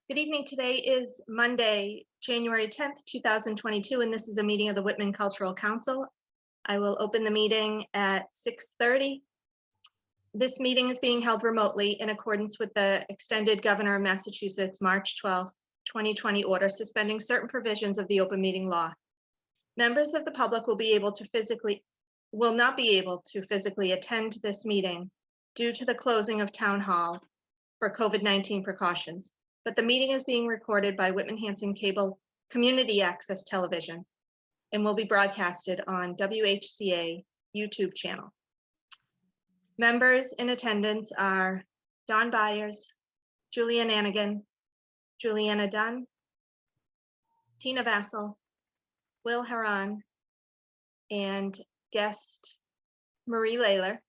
Good evening. Today is Monday, January 10th, 2022, and this is a meeting of the Whitman Cultural Council. I will open the meeting at 6:30. This meeting is being held remotely in accordance with the extended Governor of Massachusetts March 12th, 2020 order suspending certain provisions of the open meeting law. Members of the public will not be able to physically attend this meeting due to the closing of Town Hall for COVID-19 precautions. But the meeting is being recorded by Whitman-Hanson Cable Community Access Television and will be broadcasted on WHCA YouTube channel. Members in attendance are Don Byers, Julian Anigan, Juliana Dunn, Tina Vassell, Will Haran, and guest Marie Layler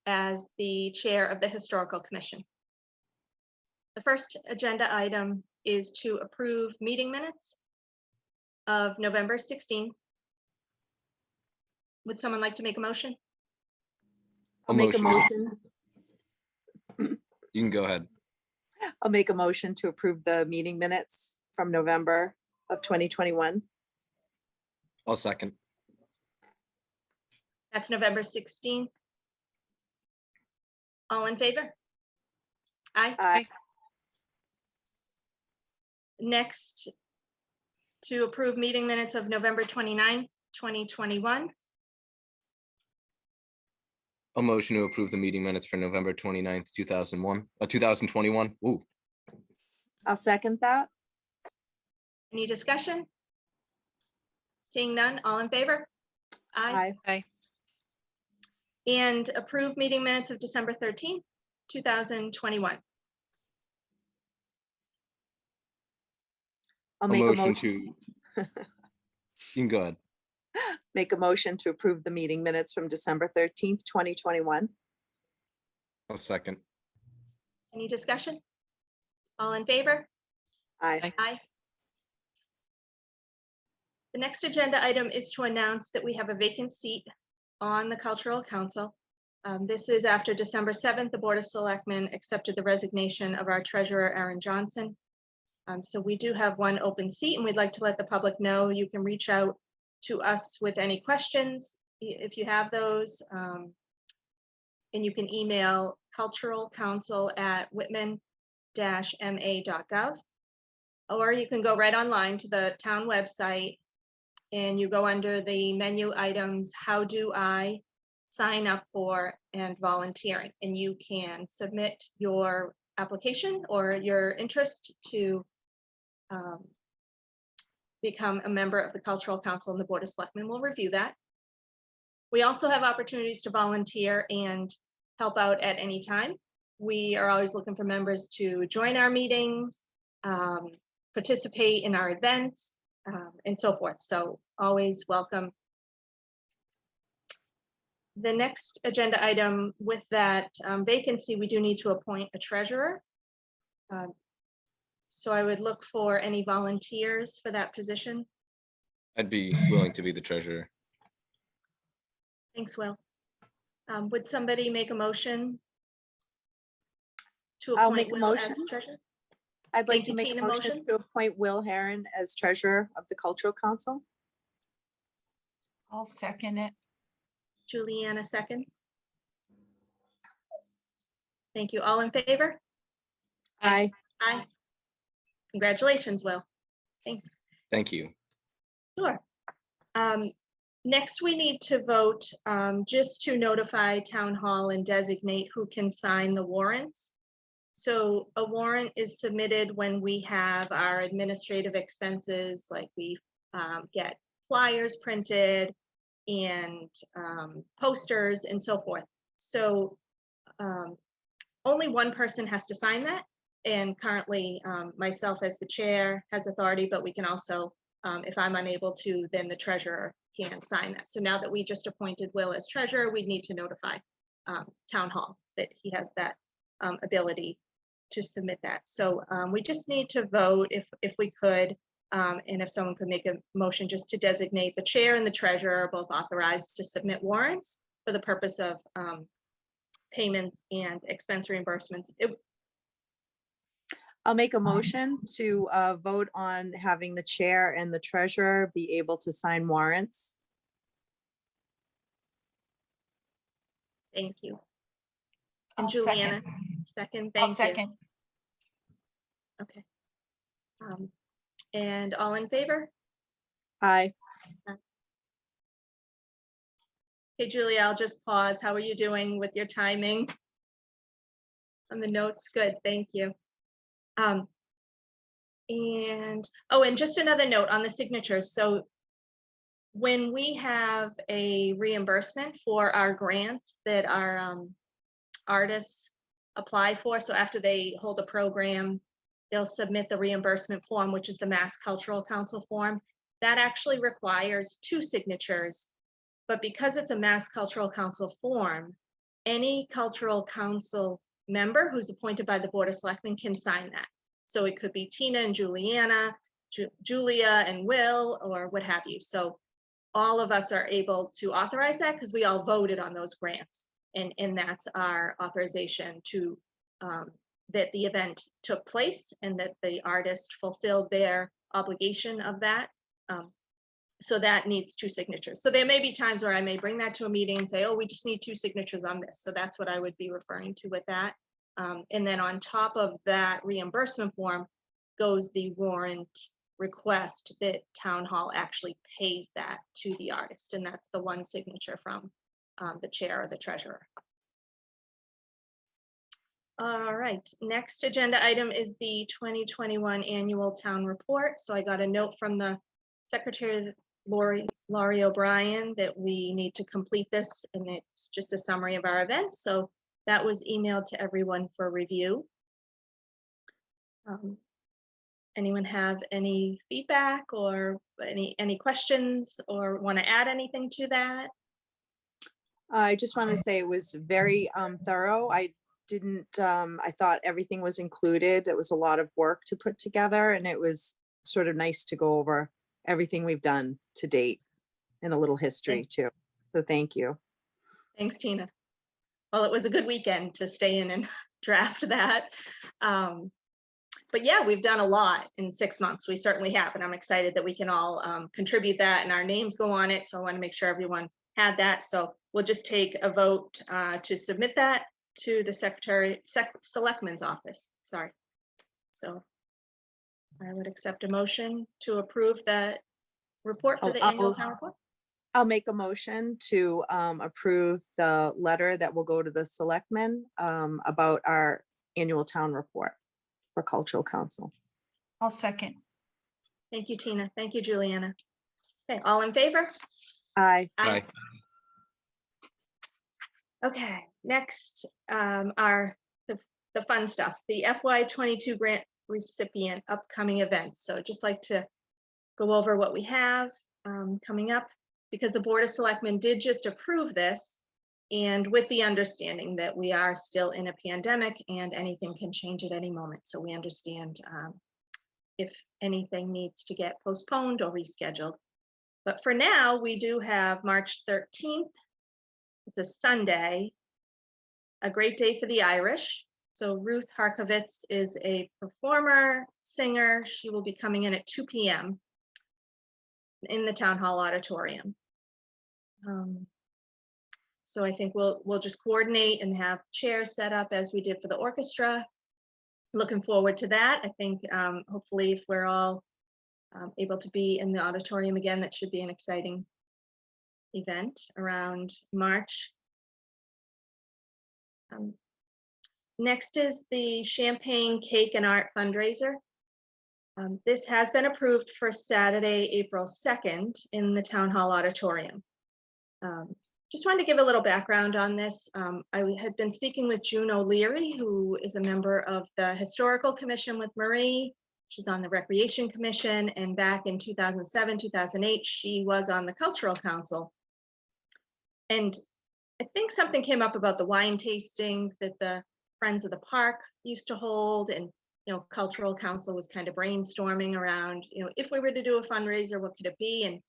as the chair of the Historical Commission. The first agenda item is to approve meeting minutes of November 16th. Would someone like to make a motion? I'll make a motion. You can go ahead. I'll make a motion to approve the meeting minutes from November of 2021. I'll second. That's November 16th. All in favor? Aye. Aye. Next, to approve meeting minutes of November 29th, 2021. A motion to approve the meeting minutes for November 29th, 2021. Ooh, I'll second that. Any discussion? Seeing none, all in favor? Aye. Aye. And approve meeting minutes of December 13th, 2021. I'll a make a motion motion. to, you can go ahead. Make a motion to approve the meeting minutes from December 13th, 2021. I'll second. Any discussion? All in favor? Aye. Aye. The next agenda item is to announce that we have a vacant seat on the Cultural Council. This is after December 7th, the Board of Selectmen accepted the resignation of our treasurer, Aaron Johnson. So we do have one open seat and we'd like to let the public know. You can reach out to us with any questions if you have those. And you can email culturalcouncil@whitman-ma.gov. Or you can go right online to the town website and you go under the menu items, how do I sign up for and volunteering? And you can submit your application or your interest to become a member of the Cultural Council, and the Board of Selectmen will review that. We also have opportunities to volunteer and help out at any time. We are always looking for members to join our meetings, participate in our events, and so forth. So always welcome. The next agenda item with that vacancy, we do need to appoint a treasurer. So I would look for any volunteers for that position. I'd be willing to be the treasurer. Thanks, Will. Would somebody make a motion to I'll appoint make a Will as motion. treasurer? I'd like Thank to you, make a Tina. motion Motions? to appoint Will Heron as treasurer of the Cultural Council. I'll second it. Juliana seconds. Thank you. All in favor? Aye. Aye. Congratulations, Will. Thanks. Thank you. Sure. Next, we need to vote just to notify Town Hall and designate who can sign the warrants. So a warrant is submitted when we have our administrative expenses, like we get flyers printed and posters and so forth. So only one person has to sign that. And currently myself as the chair has authority, but we can also, if I'm unable to, then the treasurer can sign that. So now that we just appointed Will as treasurer, we need to notify Town Hall that he has that ability to submit that. So we just need to vote if we could, and if someone could make a motion just to designate the chair and the treasurer are both authorized to submit warrants for the purpose of payments and expense reimbursements. I'll make a motion to vote on having the chair and the treasurer be able to sign warrants. Thank you. And I'll Juliana, second. second, I'll thank you. second. Okay. And all in favor? Aye. Hey, Julia, I'll just pause. How are you doing with your timing? On the notes, good, thank you. And just another note on the signatures. So when we have a reimbursement for our grants that our artists apply for, so after they hold a program, they'll submit the reimbursement form, which is the Mass Cultural Council form. That actually requires 2 signatures. But because it's a Mass Cultural Council form, any cultural council member who's appointed by the Board of Selectmen can sign that. So it could be Tina and Juliana, Julia and Will, or what have you. So all of us are able to authorize that because we all voted on those grants. And that's our authorization to that the event took place and that the artist fulfilled their obligation of that. So that needs 2 signatures. So there may be times where I may bring that to a meeting and say, oh, we just need 2 signatures on this. So that's what I would be referring to with that. And then on top of that reimbursement form goes the warrant request that Town Hall actually pays that to the artist. And that's the 1 signature from the chair or the treasurer. All right, next agenda item is the 2021 annual town report. So I got a note from the Secretary Laurie O'Brien that we need to complete this, and it's just a summary of our events. So that was emailed to everyone for review. Anyone have any feedback or any questions or want to add anything to that? I just want to say it was very thorough. I thought everything was included. It was a lot of work to put together, and it was sort of nice to go over everything we've done to date and a little history too. So thank you. Thanks, Tina. Well, it was a good weekend to stay in and draft that. But yeah, we've done a lot in 6 months. We certainly have, and I'm excited that we can all contribute that and our names go on it. So I want to make sure everyone had that. So we'll just take a vote to submit that to the Selectman's office. Sorry. So I would accept a motion to approve that report for the annual town report. I'll make a motion to approve the letter that will go to the selectmen about our annual town report for Cultural Council. I'll second. Thank you, Tina. Thank you, Juliana. Okay, all in favor? Aye. Aye. Okay, next are the fun stuff, the FY22 grant recipient upcoming events. So I'd just like to go over what we have coming up, because the Board of Selectmen did just approve this, and with the understanding that we are still in a pandemic and anything can change at any moment. So we understand if anything needs to get postponed or rescheduled. But for now, we do have March 13th. It's a Sunday, a great day for the Irish. So Ruth Harkovitz is a performer, singer. She will be coming in at 2 p.m. in the Town Hall Auditorium. So I think we'll just coordinate and have chairs set up as we did for the orchestra. Looking forward to that. I think hopefully if we're all able to be in the auditorium again, that should be an exciting event around March. Next is the Champagne Cake and Art Fundraiser. This has been approved for Saturday, April 2nd in the Town Hall Auditorium. Just wanted to give a little background on this. I had been speaking with June O'Leary, who is a member of the Historical Commission with Marie. She's on the Recreation Commission, and back in 2007, 2008, she was on the Cultural Council. And I think something came up about the wine tastings that the Friends of the Park used to hold, and Cultural Council was kind of brainstorming around, if we were to do a fundraiser, what could it be? And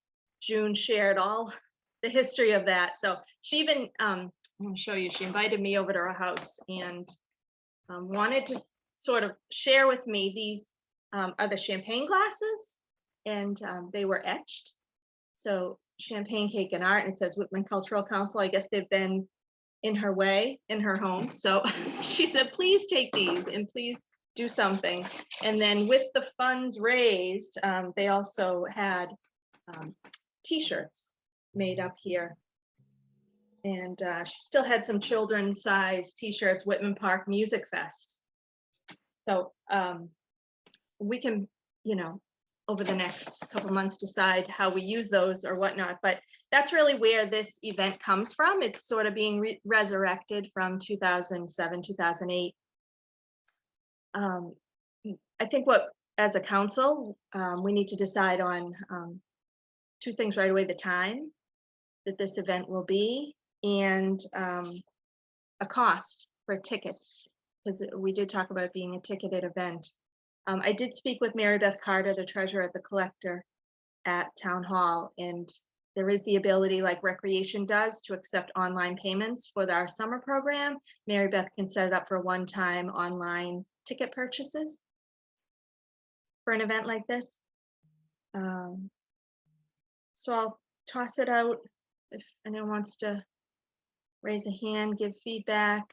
June shared all the history of that. So she even, I'm going to show you, she invited me over to her house and wanted to sort of share with me, these are the champagne glasses, and they were etched. So champagne, cake, and art, and it says Whitman Cultural Council. I guess they've been in her way, in her home. So she said, please take these and please do something. And then with the funds raised, they also had t-shirts made up here. And she still had some children's size t-shirts, Whitman Park Music Fest. So we can, you know, over the next couple months decide how we use those or whatnot, but that's really where this event comes from. It's sort of being resurrected from 2007, 2008. I think as a council, we need to decide on two things right away: the time that this event will be, and a cost for tickets, because we did talk about being a ticketed event. I did speak with Mary Beth Carter, the treasurer at the collector at Town Hall, and there is the ability, like Recreation does, to accept online payments for our summer program. Mary Beth can set it up for one-time online ticket purchases for an event like this. So I'll toss it out if anyone wants to raise a hand, give feedback.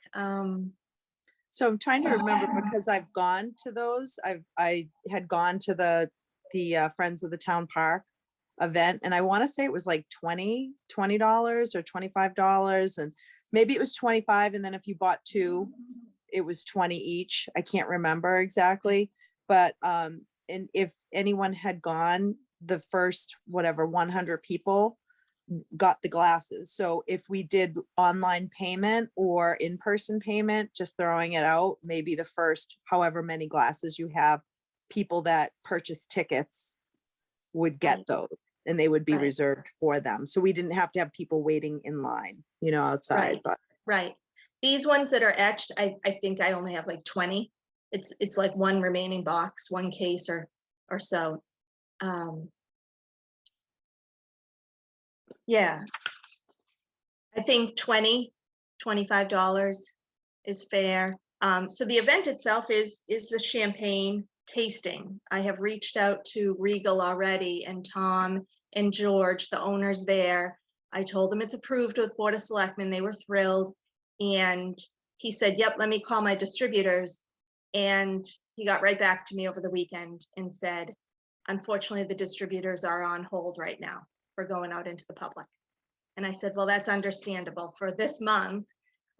So I'm trying to remember, because I've gone to those. I had gone to the Friends of the Town Park event, and I want to say it was like $20 or $25, and maybe it was 25, and then if you bought two, it was 20 each. I can't remember exactly, but and if anyone had gone, the first 100 people got the glasses. So if we did online payment or in-person payment, just throwing it out, maybe the first however many glasses you have, people that purchase tickets would get those, and they would be reserved for them. So we didn't have to have people waiting in line, you know, outside. But Right. These ones that are etched, I think I only have like 20. It's like one remaining box, one case or so. Yeah, I think $25 is fair. So the event itself is the champagne tasting. I have reached out to Regal already, and Tom and George, the owners there. I told them it's approved with Board of Selectmen. They were thrilled. And he said, yep, let me call my distributors. And he got right back to me over the weekend and said, unfortunately, the distributors are on hold right now for going out into the public. And I said, well, that's understandable for this month.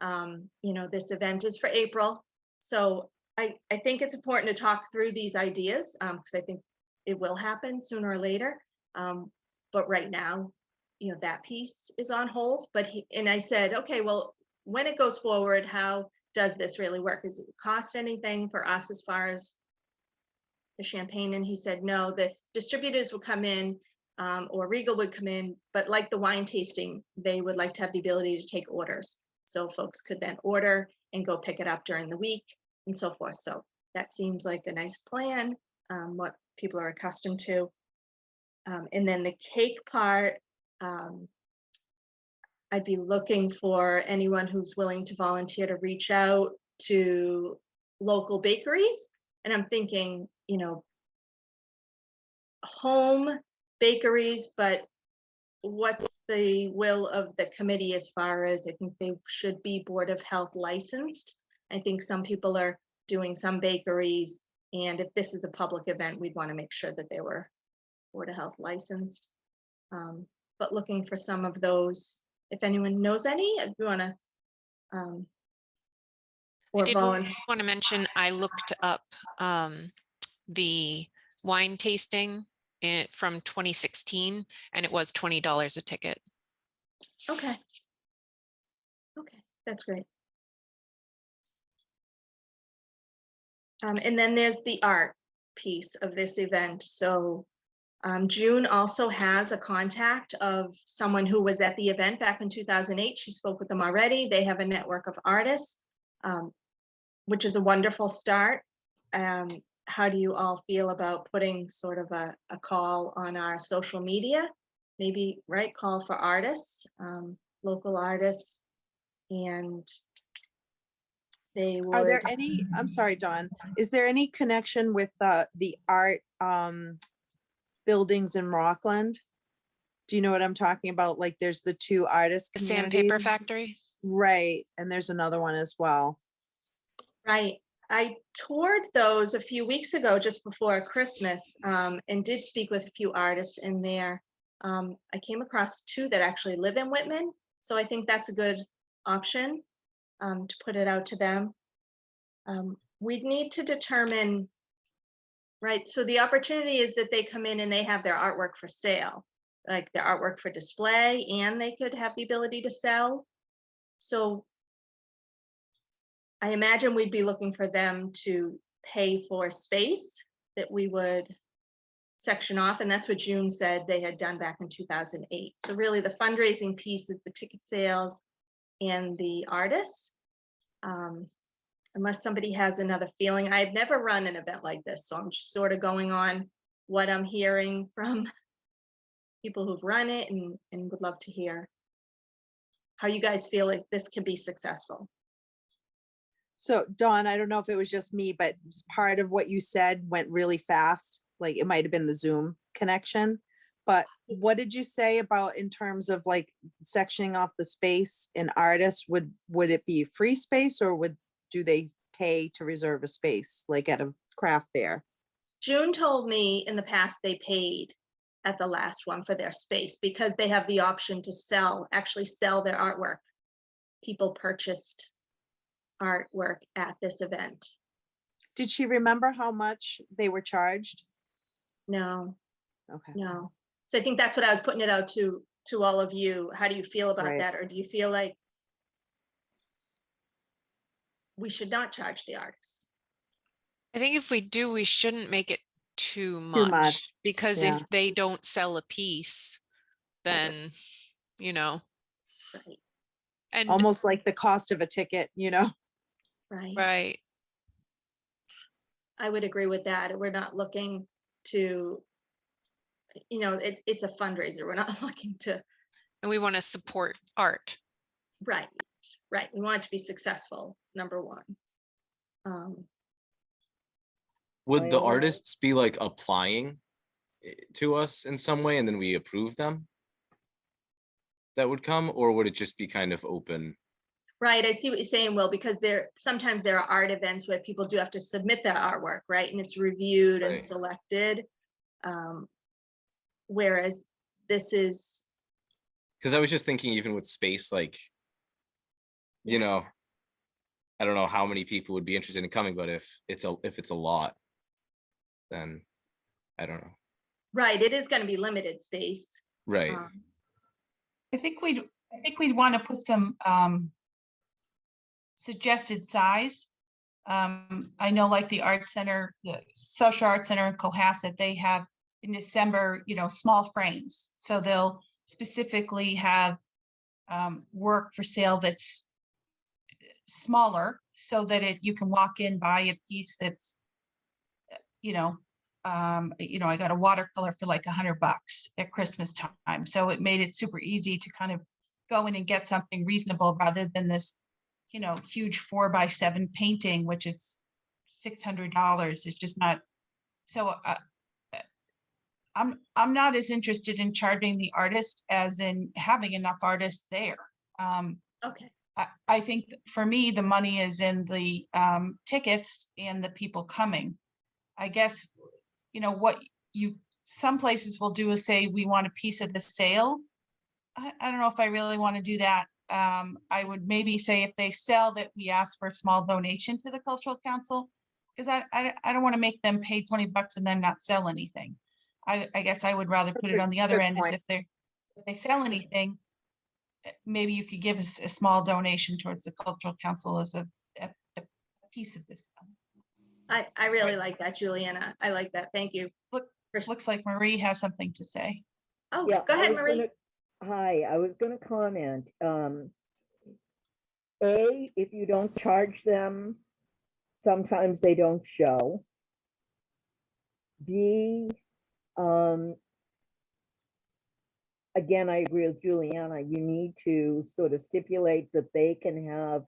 You know, this event is for April. So I think it's important to talk through these ideas, because I think it will happen sooner or later. But right now, you know, that piece is on hold. But I said, okay, well, when it goes forward, how does this really work? Does it cost anything for us as far as the champagne? And he said, no, the distributors will come in, or Regal would come in, but like the wine tasting, they would like to have the ability to take orders. So folks could then order and go pick it up during the week and so forth. So that seems like a nice plan, what people are accustomed to. And then the cake part, I'd be looking for anyone who's willing to volunteer to reach out to local bakeries. And I'm thinking, you know, home bakeries, but what's the will of the committee as far as, I think they should be Board of Health licensed. I think some people are doing some bakeries, and if this is a public event, we'd want to make sure that they were Board of Health licensed. But looking for some of those, if anyone knows any, if you want to I did want to mention, I looked up the wine tasting from 2016, and it was $20 a ticket. Okay, that's great. And then there's the art piece of this event. So June also has a contact of someone who was at the event back in 2008. She spoke with them already. They have a network of artists, which is a wonderful start. How do you all feel about putting sort of a call on our social media? Maybe, right, call for artists, local artists, and they Are there would, any, I'm sorry, Dawn, is there any connection with the art buildings in Rockland? Do you know what I'm talking about? Like there's the two artist The sandpaper communities. factory. Right, and there's another one as well. right. I toured those a few weeks ago, just before Christmas, and did speak with a few artists in there. I came across two that actually live in Whitman, so I think that's a good option to put it out to them. We'd need to determine, right, so the opportunity is that they come in and they have their artwork for sale, like their artwork for display, and they could have the ability to sell. So I imagine we'd be looking for them to pay for space that we would section off, and that's what June said they had done back in 2008. So really the fundraising piece is the ticket sales and the artists. Unless somebody has another feeling. I've never run an event like this, so I'm just sort of going on what I'm hearing from people who've run it, and would love to hear how you guys feel like this can be successful. So Dawn, I don't know if it was just me, but part of what you said went really fast. Like it might have been the Zoom connection. But what did you say about in terms of like sectioning off the space in artists? Would it be free space, or do they pay to reserve a space like at a craft fair? June told me in the past they paid at the last one for their space because they have the option to actually sell their artwork. People purchased artwork at this event. Did she remember how much they were charged? No, Okay. no. So I think that's what I was putting it out to all of you. How do you feel about Right. that? Or do you feel like we should not charge the artists? I think if we do, we shouldn't make it too Too much, much, because yeah. if they don't sell a piece, then, you know, Right, and Almost like the cost of a ticket, right. right. I would agree with that. We're not looking to, it's a fundraiser. We're not looking to, And we want to support art. right. We want it to be successful, number one. Would the I- artists be like applying to us in some way and then we approve them? That would come, or would it just be kind of open? Right, I see what you're saying, Will, because sometimes there are art events where people do have to submit their artwork, right? And it's reviewed and Right. selected. Whereas this is, Because I was just thinking, even with space, like, I don't know how many people would be interested in coming, but if it's a lot, then I don't know. right, it is going to be limited space. Right. I think we'd want to put some suggested size. I know like the art center, the social art center in Cohasset, they have in December, small frames. So they'll specifically have work for sale that's smaller so that you can walk in, buy a piece that's, I got a watercolor for like $100 at Christmas time. So it made it super easy to kind of go in and get something reasonable rather than this, huge 4x7 painting, which is $600. It's just not. So I'm not as interested in charging the artist as in having enough artists there. Okay, I think for me, the money is in the tickets and the people coming. I guess, some places will do is say, we want a piece of the sale. I don't know if I really want to do that. I would maybe say if they sell that we ask for a small donation to the cultural council, because I don't want to make them pay $20 and then not sell anything. I guess I would rather put it on the other Good end, as point. if they sell anything, maybe you could give us a small donation towards the cultural council as a piece of this. I really like that, Juliana. I like that. Thank you. Looks like Marie has something to say. Oh, Yeah, go I ahead, was Marie. Hi, I was gonna comment. If you don't charge them, sometimes they don't show. B, again, I agree with Juliana. You need to sort of stipulate that they can have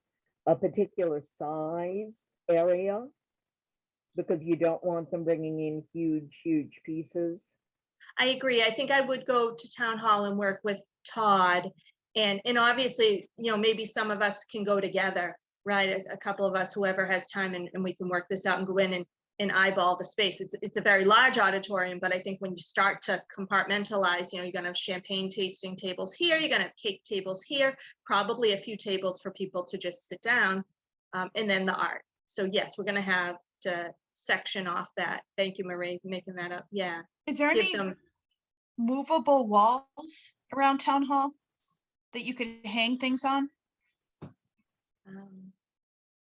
a particular size area? Because you don't want them bringing in huge pieces. I agree. I think I would go to town hall and work with Todd. And obviously, maybe some of us can go together, right? A couple of us, whoever has time, and we can work this out and go in and eyeball the space. It's a very large auditorium, but I think when you start to compartmentalize, you're gonna have champagne tasting tables here, you're gonna have cake tables here, probably a few tables for people to just sit down, and then the art. So yes, we're gonna have to section off that. Thank you, Marie, for making that up. Yeah. Is there Give any them, movable walls around town hall that you could hang things on?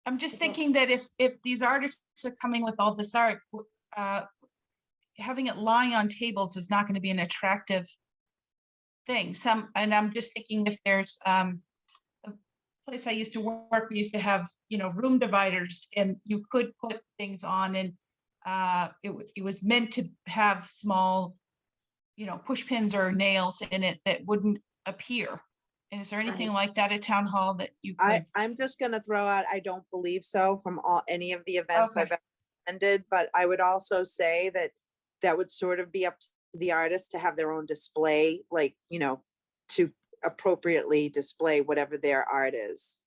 I'm just I don't- thinking that if these artists are coming with all this art, having it lying on tables is not going to be an attractive thing. And I'm just thinking if there's a place I used to work, we used to have, room dividers, and you could put things on, and it was meant to have small, push pins or nails in it that wouldn't appear. And is there anything like that at town hall that you could? I'm just gonna throw out, I don't believe so from any of the events I've Okay. attended, but I would also say that would sort of be up to the artist to have their own display, like, to appropriately display whatever their art is.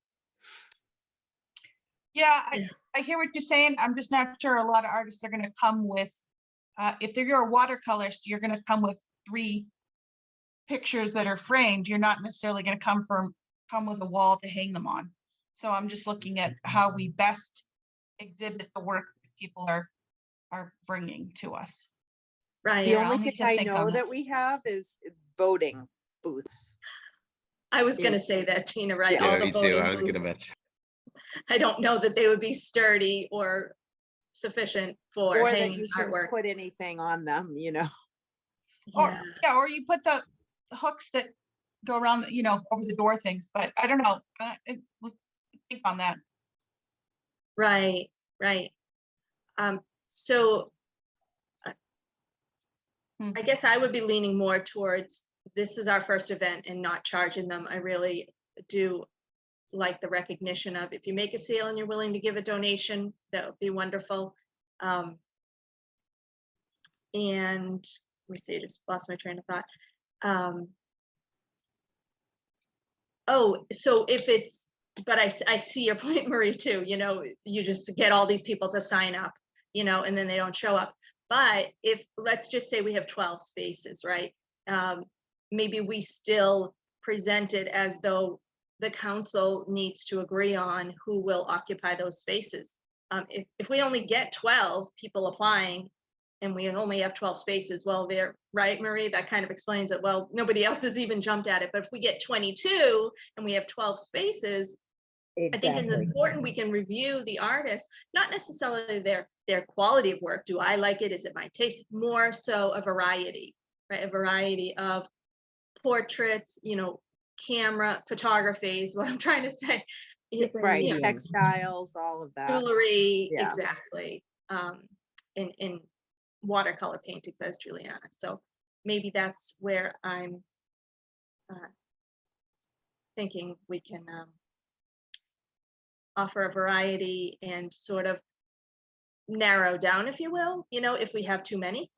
Yeah, Yeah. I hear what you're saying. I'm just not sure a lot of artists are gonna come with, if they're your watercolors, you're gonna come with 3 pictures that are framed. You're not necessarily gonna come with a wall to hang them on. So I'm just looking at how we best exhibit the work that people are bringing to us. right. The Yeah, only I'll need thing to I think on know that. that we have is voting booths. I was Yeah. gonna say that, Tina, right? Yeah. All Yeah, the me too. voting I was booths. gonna mention. I don't know that they would be sturdy or sufficient for Or that hanging you can artwork. put anything on them, Yeah, Or you put the hooks that go around, over the door things, but I don't know. We'll think on that. right. So I guess I would be leaning more towards, this is our first event and not charging them. I really do like the recognition of, if you make a sale and you're willing to give a donation, that would be wonderful. And let me see, I just lost my train of thought. Oh, so if it's, but I see your point, Marie, too, you just get all these people to sign up, and then they don't show up. But if, let's just say we have 12 spaces, right? Maybe we still present it as though the council needs to agree on who will occupy those spaces. If we only get 12 people applying and we only have 12 spaces, well, they're right, Marie, that kind of explains it. Well, nobody else has even jumped at it. But if we get 22 and we have 12 spaces, I think it's Exactly. important we can review the artists, not necessarily their quality of work. Do I like it? Is it my taste? More so a variety, right? A variety of portraits, camera photography is what I'm trying to say. Different right? mediums. Textiles, all of that. Jewelry, Yeah. exactly. In watercolor paintings, as Juliana. So maybe that's where I'm thinking we can offer a variety and sort of narrow down, if you will, if we have too many,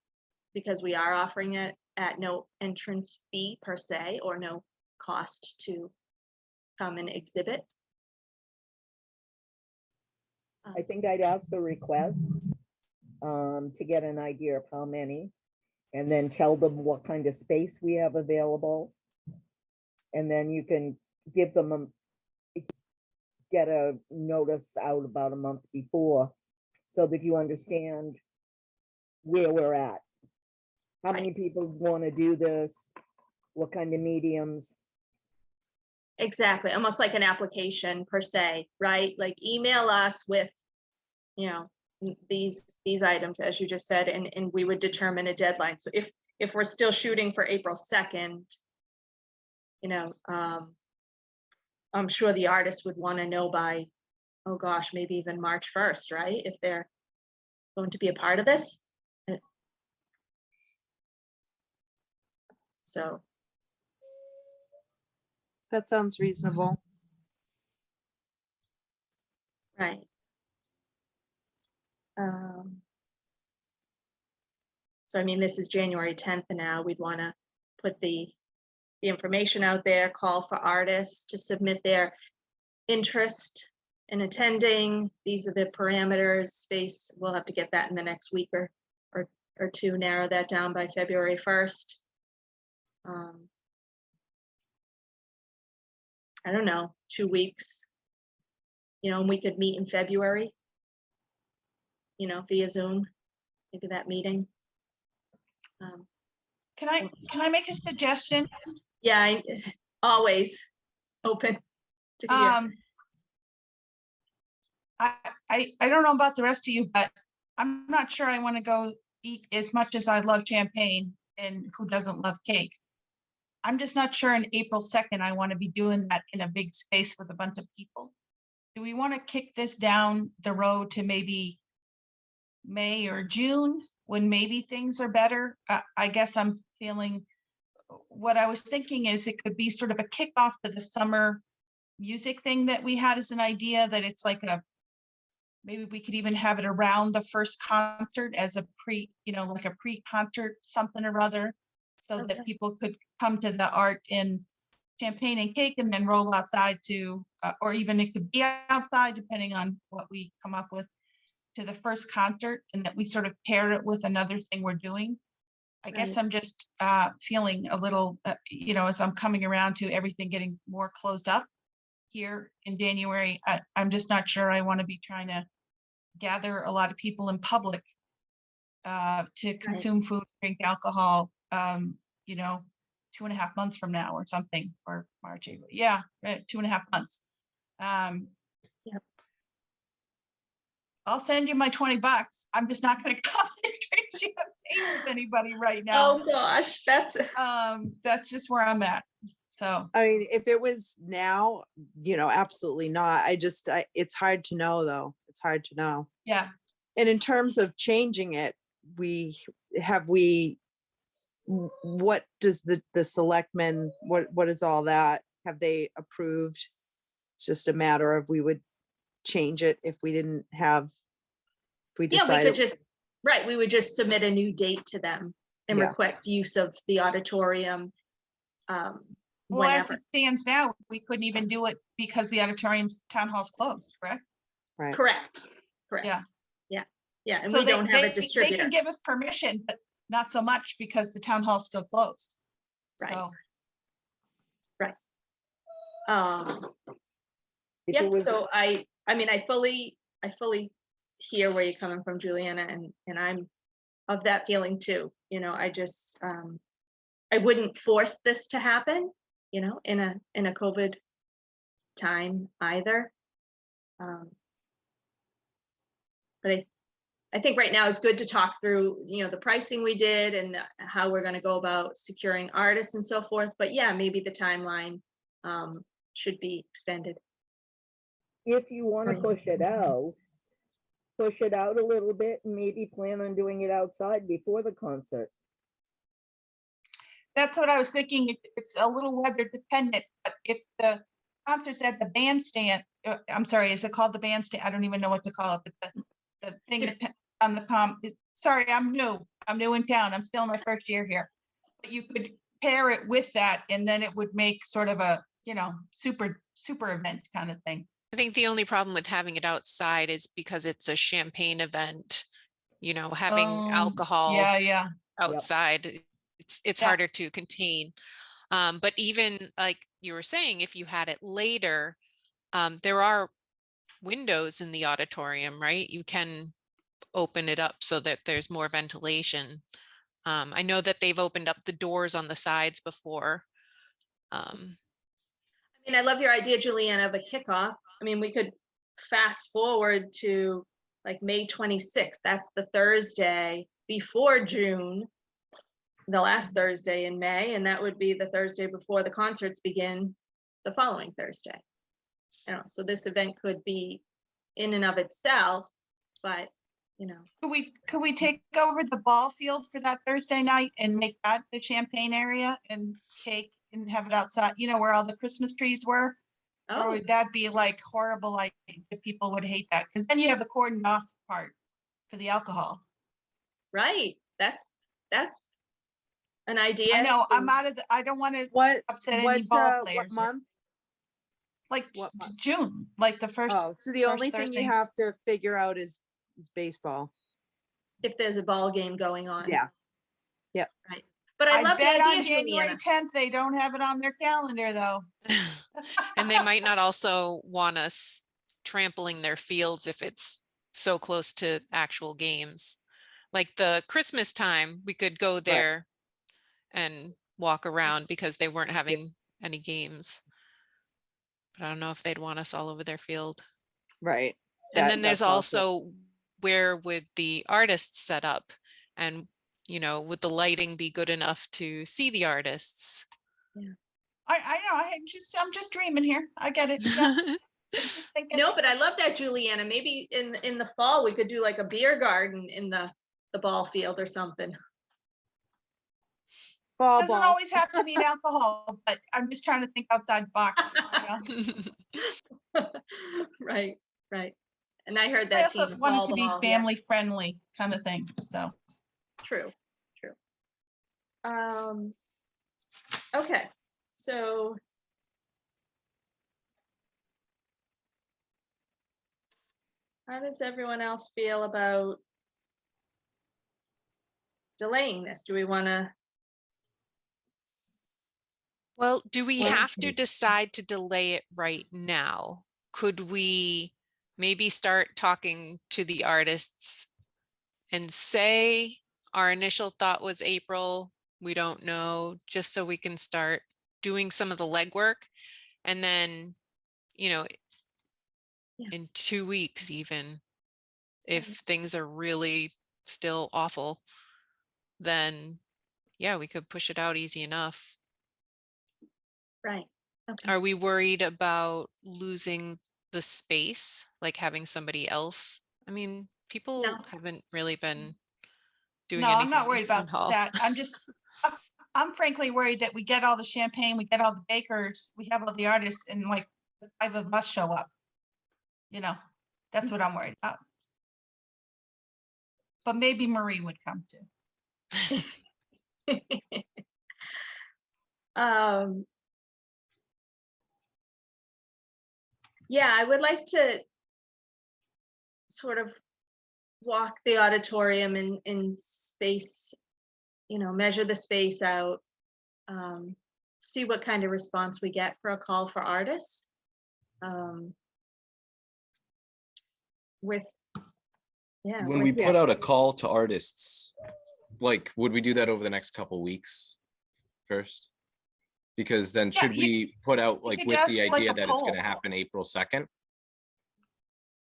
because we are offering it at no entrance fee per se, or no cost to come and exhibit. I think I'd ask a request to get an idea of how many, and then tell them what kind of space we have available. And then you can give them get a notice out about a month before, so that you understand where we're at. How many people want to do this? What kind of mediums? Exactly, almost like an application per se, right? Like email us with, these items, as you just said, and we would determine a deadline. So if we're still shooting for April 2nd, I'm sure the artist would want to know by, oh gosh, maybe even March 1st, right? If they're going to be a part of this. So, That sounds reasonable. Right. So I mean, this is January 10th now. We'd want to put the information out there, call for artists to submit their interest in attending. These are the parameters, space. We'll have to get that in the next week or two, narrow that down by February 1st. I don't know, 2 weeks. And we could meet in February, via Zoom, maybe that meeting. Can I make a suggestion? Yeah, always open to hear. I don't know about the rest of you, but I'm not sure I want to go eat as much as I love champagne, and who doesn't love cake. I'm just not sure on April 2nd, I want to be doing that in a big space with a bunch of people. Do we want to kick this down the road to maybe May or June, when maybe things are better? I guess I'm feeling, what I was thinking is it could be sort of a kickoff to the summer music thing that we had as an idea, that it's like maybe we could even have it around the first concert as a like a pre-concert something or other, so that people could come to the art in champagne and cake and then roll outside to, or even it could be outside depending on what we come up with, to the first concert, and that we sort of pair it with another thing we're doing. I guess Right. I'm just feeling a little, as I'm coming around to everything getting more closed up here in January, I'm just not sure I want to be trying to gather a lot of people in public to consume food, drink alcohol, 2.5 months from now or something, or March, April. Yeah, 2.5 months. Yep. I'll send you my $20. I'm just not going to come and drink champagne with anybody right now. Oh gosh, that's just where I'm at. So I mean, if it was now, absolutely not. It's hard to know though. It's hard to know. yeah. And in terms of changing it, what does the selectmen, what is all that? Have they approved? It's just a matter of, we would change it if we didn't have, if we we decided. could we would just submit a new date to them and Yeah. request use of the auditorium. Well, as Whenever. it stands now, we couldn't even do it because the town hall's closed, correct? Right. Correct. Yeah. Yeah, and So we don't have a they distributor. can give us permission, but not so much because the town hall's still closed. Right. So, If it Yep, was- so I mean, I fully hear where you're coming from, Juliana, and I'm of that feeling too. I just, I wouldn't force this to happen, in a COVID time either. But I think right now it's good to talk through, the pricing we did and how we're going to go about securing artists and so forth. But yeah, maybe the timeline should be extended. If you want to Right. push it out a little bit, and maybe plan on doing it outside before the concert. that's what I was thinking. It's a little weather dependent, but if the concerts at the bandstand, I'm sorry, is it called the bandstand? I don't even know what to call it, but the thing that on the sorry, I'm new in town. I'm still in my first year here. But you could pair it with that, and then it would make sort of a, super event kind of thing. I think the only problem with having it outside is because it's a champagne event, having alcohol Yeah. outside, it's Yeah. harder to contain. But even like you were saying, if you had it later, there are windows in the auditorium, right? You can open it up so that there's more ventilation. I know that they've opened up the doors on the sides before. I mean, I love your idea, Juliana, of a kickoff. I mean, we could fast forward to like May 26th. That's the Thursday before June, the last Thursday in May, and that would be the Thursday before the concerts begin the following Thursday. So this event could be in and of itself, but Could we take over the ball field for that Thursday night and make that the champagne area and cake and have it outside, where all the Christmas trees were? Or Oh, would that be like horrible? Like people would hate that because then you have the cordoned off part for the alcohol. right. That's an idea. I know I'm to- out of the, I don't want to What, upset any ball what players. month? Like what month? June, like the first. Oh, so the only first thing you Thursday. have to figure out is baseball. If there's a ball game going on. Yeah. Right. But I love the bet on idea, January Juliana. 10th, they don't have it on their calendar though. And they might not also want us trampling their fields if it's so close to actual games. Like the Christmas time, we could go there and walk around because they weren't having any games. But I don't know if they'd want us all over their field. Right. And That- then there's that's also where would the artists set up? And, you know, would the lighting be good enough to see the artists? I know, I'm just dreaming here. I get it. Yeah, just thinking. No, but I love that, Juliana. Maybe in the fall, we could do like a beer garden in the ball field or something. Fall Doesn't ball. always have to mean alcohol, but I'm just trying to think outside the box. You know? Right, right. And I heard I that also team. want it fall to be ball, yeah. family friendly kind of thing, so. True. Okay, so. How does everyone else feel about delaying this? Do we want to? Well, do we Well, have to decide to delay it right now? Could we maybe start talking to the artists and say our initial thought was April, we don't know, just so we can start doing some of the legwork? And then, you know, Yeah. in 2 weeks even, if things are really still awful, then yeah, we could push it out easy enough. Right. Okay. Are we worried about losing the space, like having somebody else? I mean, people No. haven't really been doing No, anything. I'm not in worried town about hall. that. I'm frankly worried that we get all the champagne, we get all the bakers, we have all the artists and like the 5 of us show up. You know, that's what I'm worried about. But maybe Marie would come too. Yeah, I would like to sort of walk the auditorium in space, measure the space out, see what kind of response we get for a call for artists. When we put out a call to artists, like, would we do that over the next couple weeks first? Because then Yeah, should we put out like could with the just, like, idea a that it's going poll. to happen April 2nd?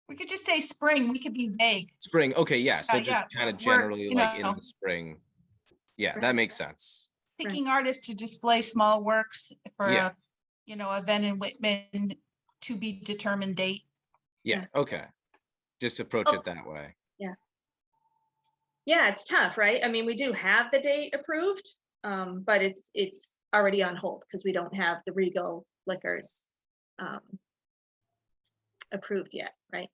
We could just say spring, we could be vague. Spring. Okay, yeah. So Yeah, just kind of we're, generally you like in know, the spring. Yeah, that makes sense. Seeking artists to display small works for Yeah. a, event in Whitman to be determined date. Yeah. Okay. Just approach it that way. Yeah, it's tough, right? I mean, we do have the date approved, but it's already on hold because we don't have the Regal liquors approved yet, right?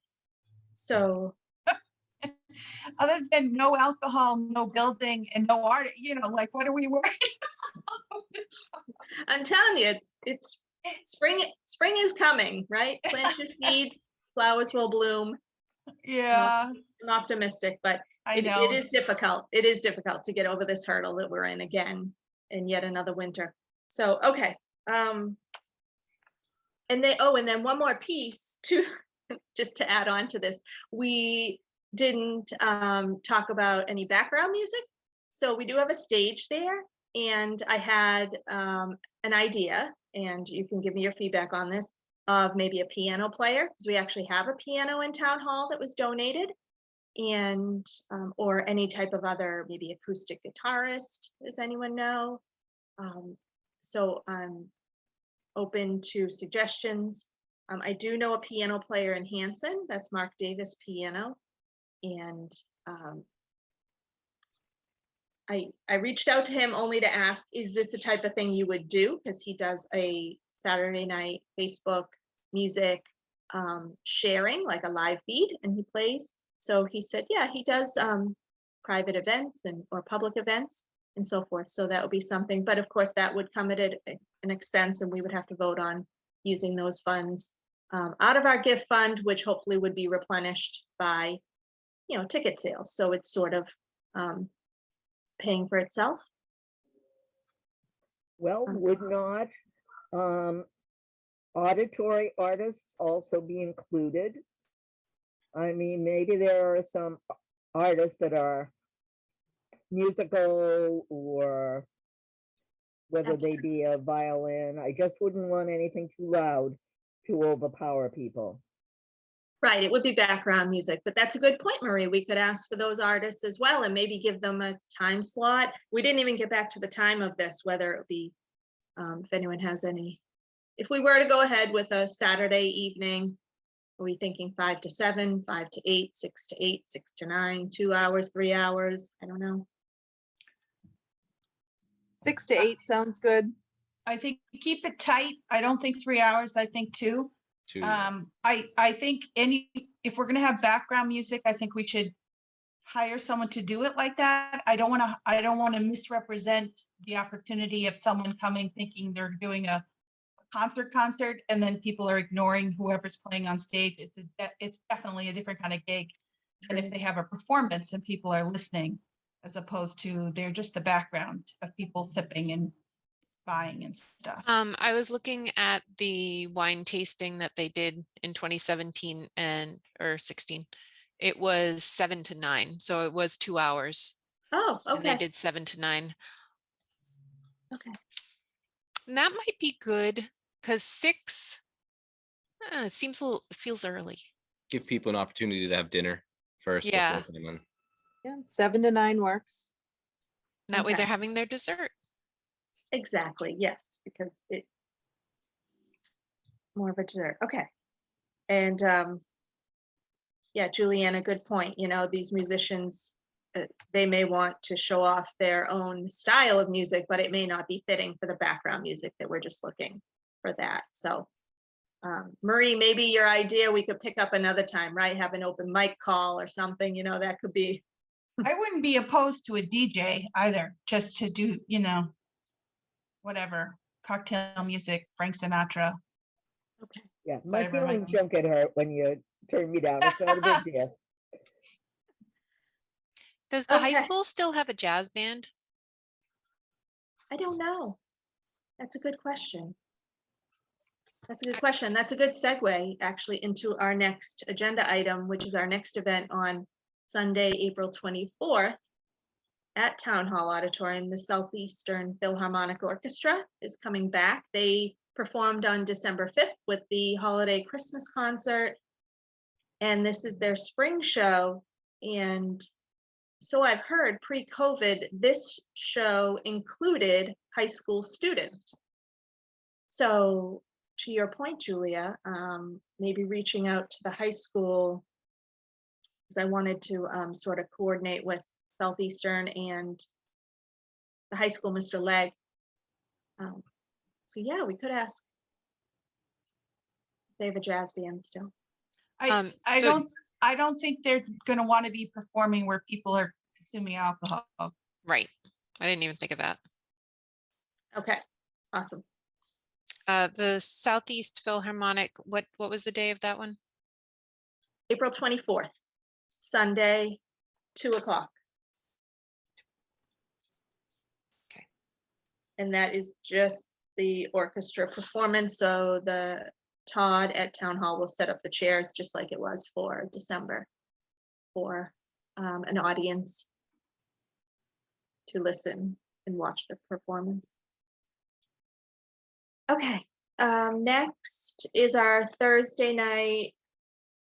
So Other than no alcohol, no building, and no art, like what are we worried? I'm telling you, it's spring. Spring is coming, right? Plant your seeds, flowers will bloom. Yeah, I'm optimistic, but I it know. is difficult. It is difficult to get over this hurdle that we're in again in yet another winter. So, okay. And then one more piece to just to add on to this, we didn't talk about any background music. So we do have a stage there, and I had an idea, and you can give me your feedback on this, of maybe a piano player, because we actually have a piano in town hall that was donated, and or any type of other, maybe acoustic guitarist. Does anyone know? So I'm open to suggestions. I do know a piano player in Hanson. That's Mark Davis Piano, and I reached out to him only to ask, is this the type of thing you would do? Because he does a Saturday night Facebook music sharing, like a live feed, and he plays. So he said, yeah, he does private events or public events and so forth. So that would be something. But of course, that would come at an expense, and we would have to vote on using those funds out of our gift fund, which hopefully would be replenished by, ticket sales. So it's sort of paying for itself. Well, would not auditory artists also be included? I mean, maybe there are some artists that are musical, or whether they be a violin. I just wouldn't want anything too loud to overpower people. Right, it would be background music, but that's a good point, Marie. We could ask for those artists as well and maybe give them a time slot. We didn't even get back to the time of this, whether it be, if anyone has any. If we were to go ahead with a Saturday evening, are we thinking 5 to 7, 5 to 8, 6 to 8, 6 to 9, 2 hours, 3 hours? I don't know. 6 to 8 sounds good. I think keep it tight. I don't think 3 hours, I think 2. I think if we're gonna have background music, I think we should hire someone to do it like that. I don't want to misrepresent the opportunity of someone coming thinking they're doing a concert, and then people are ignoring whoever's playing on stage. It's definitely a different kind of gig than if they have a performance and people are listening, as opposed to they're just the background of people sipping and buying and stuff. I was looking at the wine tasting that they did in 2017 or 16. It was 7 to 9, so it was 2 hours. Oh, And they okay. did 7 to 9. Okay. And that might be good because 6, it feels early. Give people an opportunity to have dinner first. Yeah. Before coming in. Yeah, 7 to 9 works. That way Okay. they're having their dessert. Exactly, yes, because it's more of a dessert. Okay. And yeah, Juliana, good point. These musicians, they may want to show off their own style of music, but it may not be fitting for the background music that we're just looking for that. So Marie, maybe your idea, we could pick up another time, right? Have an open mic call or something, that could be. I wouldn't be opposed to a DJ either, just to do, whatever, cocktail music, Frank Sinatra. Okay. Yeah, my Whatever it might feelings be. don't get hurt when you turn me down. It's not a big deal. Does the high Okay. school still have a jazz band? I don't know. That's a good question. That's a good question. That's a good segue actually into our next agenda item, which is our next event on Sunday, April 24th at Town Hall Auditorium. The Southeastern Philharmonic Orchestra is coming back. They performed on December 5th with the holiday Christmas concert, and this is their spring show. And so I've heard pre-COVID, this show included high school students. So to your point, Julia, maybe reaching out to the high school, because I wanted to sort of coordinate with Southeastern and the high school, Mr. Legg. So yeah, we could ask if they have a jazz band still. I don't think they're going to want to be performing where people are consuming alcohol. Right. I didn't even think of that. Okay, awesome. The Southeast Philharmonic, what was the day of that one? April 24th, Sunday, 2:00. Okay. And that is just the orchestra performance. So the Todd at Town Hall will set up the chairs just like it was for December for an audience to listen and watch the performance. Okay, next is our Thursday night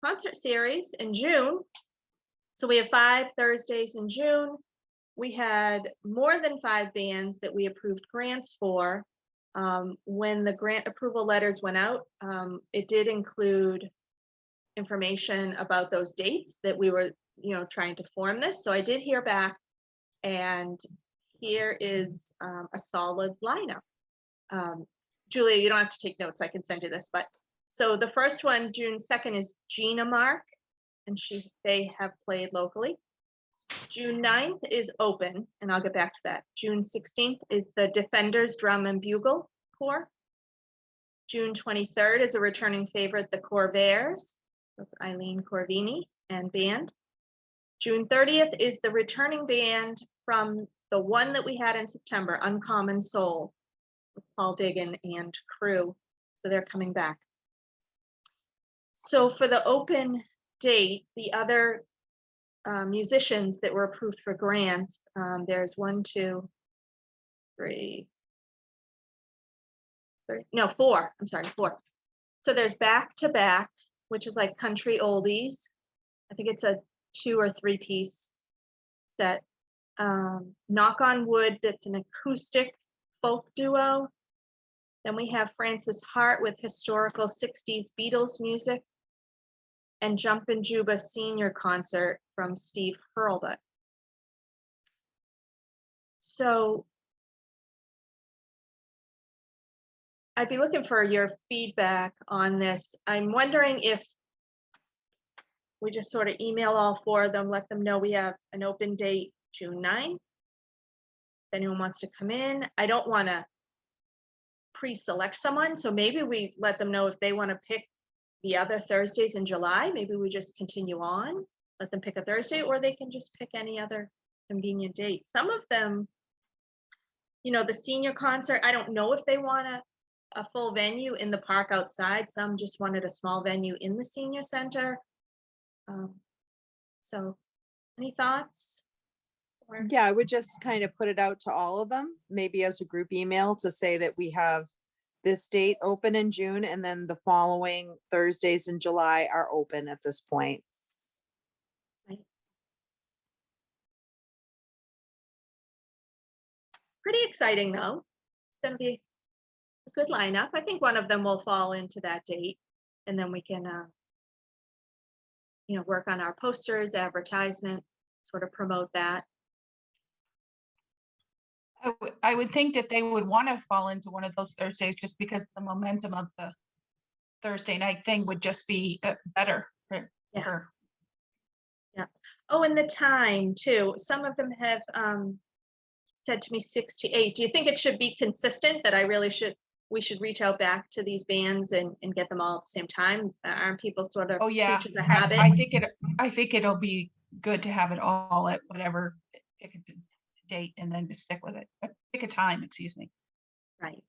concert series in June. So we have 5 Thursdays in June. We had more than 5 bands that we approved grants for. When the grant approval letters went out, it did include information about those dates that we were, trying to form this. So I did hear back, and here is a solid lineup. Julia, you don't have to take notes. I can send you this, but So the first one, June 2nd, is Gina Mark, and they have played locally. June 9th is open, and I'll get back to that. June 16th is the Defenders Drum and Bugle Corps. June 23rd is a returning favorite, the Corvairs. That's Eileen Corvini and band. June 30th is the returning band from the one that we had in September, Uncommon Soul, with Paul Diggin and crew. So they're coming back. So for the open date, the other musicians that were approved for grants, there's 4. I'm sorry, 4. So there's Back to Back, which is like country oldies. I think it's a 2 or 3 piece set. Knock on Wood, that's an acoustic folk duo. Then we have Francis Hart with historical 60s Beatles music, and Jumpin' Juba Senior Concert from Steve Hurlbut. So I'd be looking for your feedback on this. I'm wondering if we just sort of email all 4 of them, let them know we have an open date June 9th. If anyone wants to come in, I don't want to pre-select someone, so maybe we let them know if they want to pick the other Thursdays in July. Maybe we just continue on, let them pick a Thursday, or they can just pick any other convenient date. Some of them, you know, the senior concert, I don't know if they want a full venue in the park outside. Some just wanted a small venue in the senior center. So any thoughts? Yeah, I would just kind of put it out to all of them, maybe as a group email, to say that we have this date open in June, and then the following Thursdays in July are open at this point. Pretty exciting though. It's going to be a good lineup. I think one of them will fall into that date, and then we can you know, work on our posters, advertisement, sort of promote that. I would think that they would want to fall into one of those Thursdays, just because the momentum of the Thursday night thing would just be better for. Yeah. Oh, and the time too. Some of them have said to me 6 to 8. Do you think it should be consistent, that we should reach out back to these bands and get them all at the same time? Aren't people sort of, Oh yeah, creatures of habit? I think it'll be good to have it all at whatever date, and then just stick with it. Pick a time, excuse me. Right.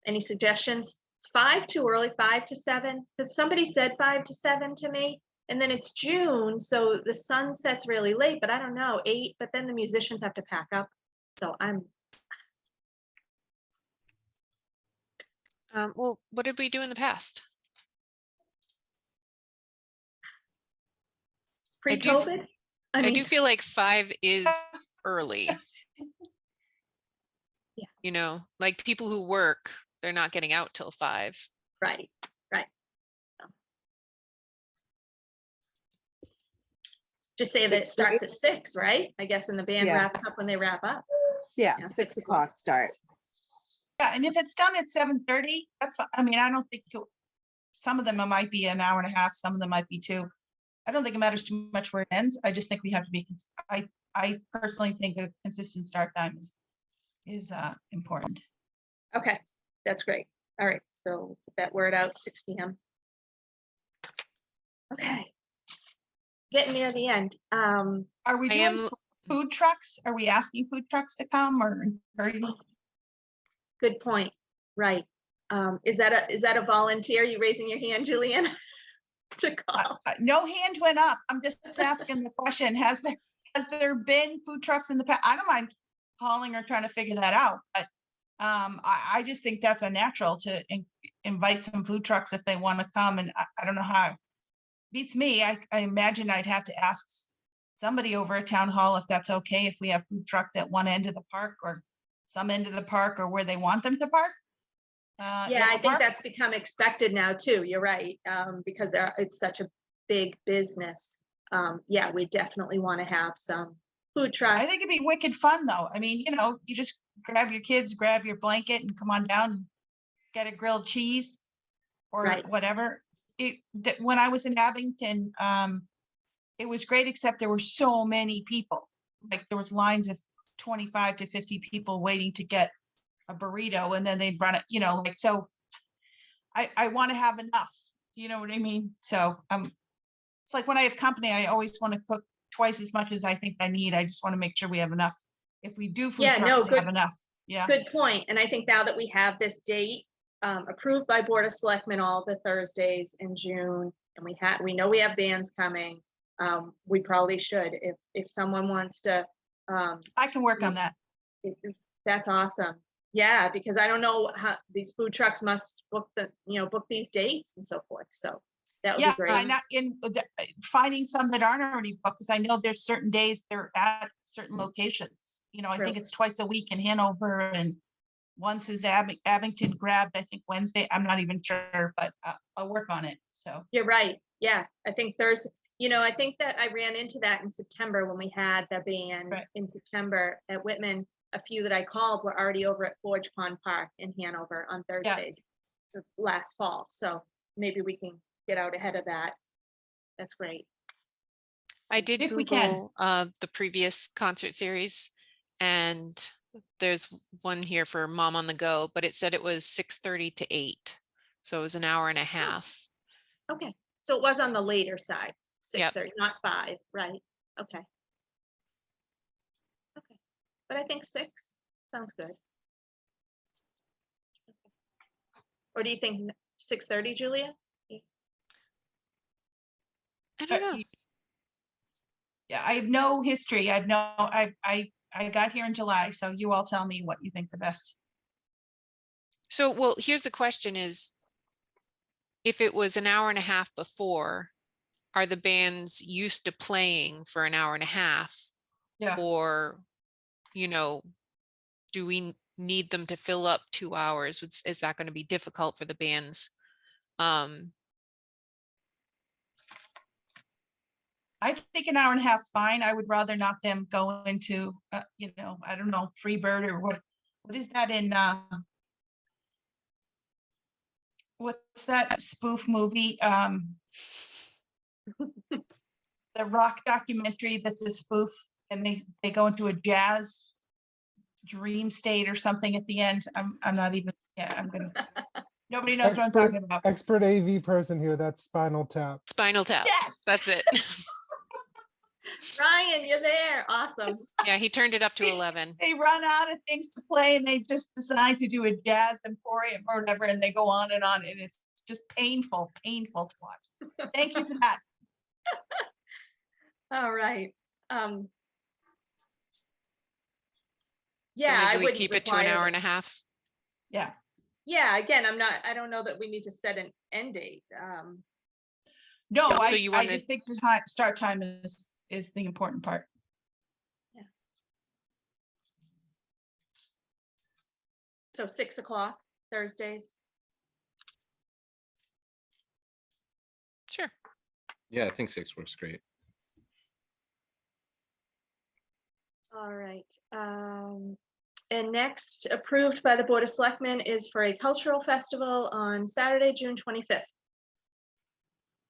Any suggestions? It's 5 too early, 5 to 7? Because somebody said 5 to 7 to me, and then it's June, so the sun sets really late, but I don't know, 8, but then the musicians have to pack up. So Well, what did we do in the past? pre-COVID? I do feel like 5 is early. Yeah. You know, like people who work, they're not getting out till 5. Right. Just say that it starts at 6, right? I guess, and the band Yeah. wraps up when they wrap up. Yeah, Yeah, 6 o'clock start. Yeah, and if it's done at 7:30, that's fine. I mean, I don't think some of them it might be an hour and a half, some of them might be 2. I don't think it matters too much where it ends. I just think we have to be, I personally think a consistent start time is important. Okay, that's great. All right, so put that word out, 6 p.m. Okay. Getting near the end. Are we doing food trucks? Are we asking food trucks to come, or encouraging? Good point. Right. Is that a volunteer? You raising your hand, Julianne? To call? No hand went up. I'm just asking the question. Has there been food trucks in the past? I don't mind calling or trying to figure that out, but I just think that's unnatural to invite some food trucks if they want to come, and I don't know how. Beats me. I imagine I'd have to ask somebody over at town hall if that's okay if we have food trucks at one end of the park or some end of the park, or where they want them to park. Yeah, I think that's become expected now too. You're right, because it's such a big business. Yeah, we definitely want to have some food I trucks. think it'd be wicked fun though. I mean, you just grab your kids, grab your blanket and come on down and get a grilled cheese or Right. whatever. When I was in Abington, it was great, except there were so many people. Like there was lines of 25 to 50 people waiting to get a burrito, and then they'd run it, like, so I want to have enough, you know what I mean? So it's like when I have company, I always want to cook twice as much as I think I need. I just want to make sure we have enough. If we do food Yeah, no, trucks, good. have enough. Yeah. Good point. And I think now that we have this date approved by Board of Selectmen all the Thursdays in June, and we know we have bands coming, we probably should, if someone wants to, I can work on that. that's awesome. Yeah, because I don't know how these food trucks must book book these dates and so forth. So that would Yeah, be great. I'm not finding some that aren't already booked, because I know there's certain days they're at certain locations. I True. think it's twice a week in Hanover, and once is Abington grabbed, I think Wednesday. I'm not even sure, but I'll work on it. So You're right. Yeah, I think there's, I think that I ran into that in September when we had the band Right. in September at Whitman. A few that I called were already over at Forge Pond Park in Hanover on Thursdays last fall. So maybe we can get out ahead of that. That's great. I did If we can. Google the previous concert series, and there's one here for Mom on the Go, but it said it was 6:30 to 8. So it was an hour and a half. Okay, so it was on the later side, Yep. 6:30, not 5, right? Okay. Okay, but I think 6 sounds good. Okay. Or do you think 6:30, Julia? I don't know. Yeah, I have no history. I got here in July, so you all tell me what you think the best. So, well, here's the question is, if it was an hour and a half before, are the bands used to playing for an hour and a half? Yeah. Or, do we need them to fill up 2 hours? Is that going to be difficult for the bands? I think an hour and a half is fine. I would rather not them go into, I don't know, Freebird or what is that in, what's that spoof movie? The rock documentary that's a spoof, and they go into a jazz dream state or something at the end. I'm not even, nobody knows what I'm talking about. Expert AV person here. That's Spinal Tap. Spinal Tap. Yes. That's it. Ryan, you're there. Awesome. Yeah, he turned it up to 11. They run out of things to play, and they just decide to do a jazz emporium or whatever, and they go on, and it's just painful to watch. Thank you for that. All right. So Yeah, maybe I we would keep it to an hour and a half. Yeah. Yeah, again, I don't know that we need to set an end date. No, So I you wanna- just think the start time is the important part. So 6 o'clock Thursdays. Sure. Yeah, I think 6 works great. All right. And next, approved by the Board of Selectmen, is for a cultural festival on Saturday, June 25th.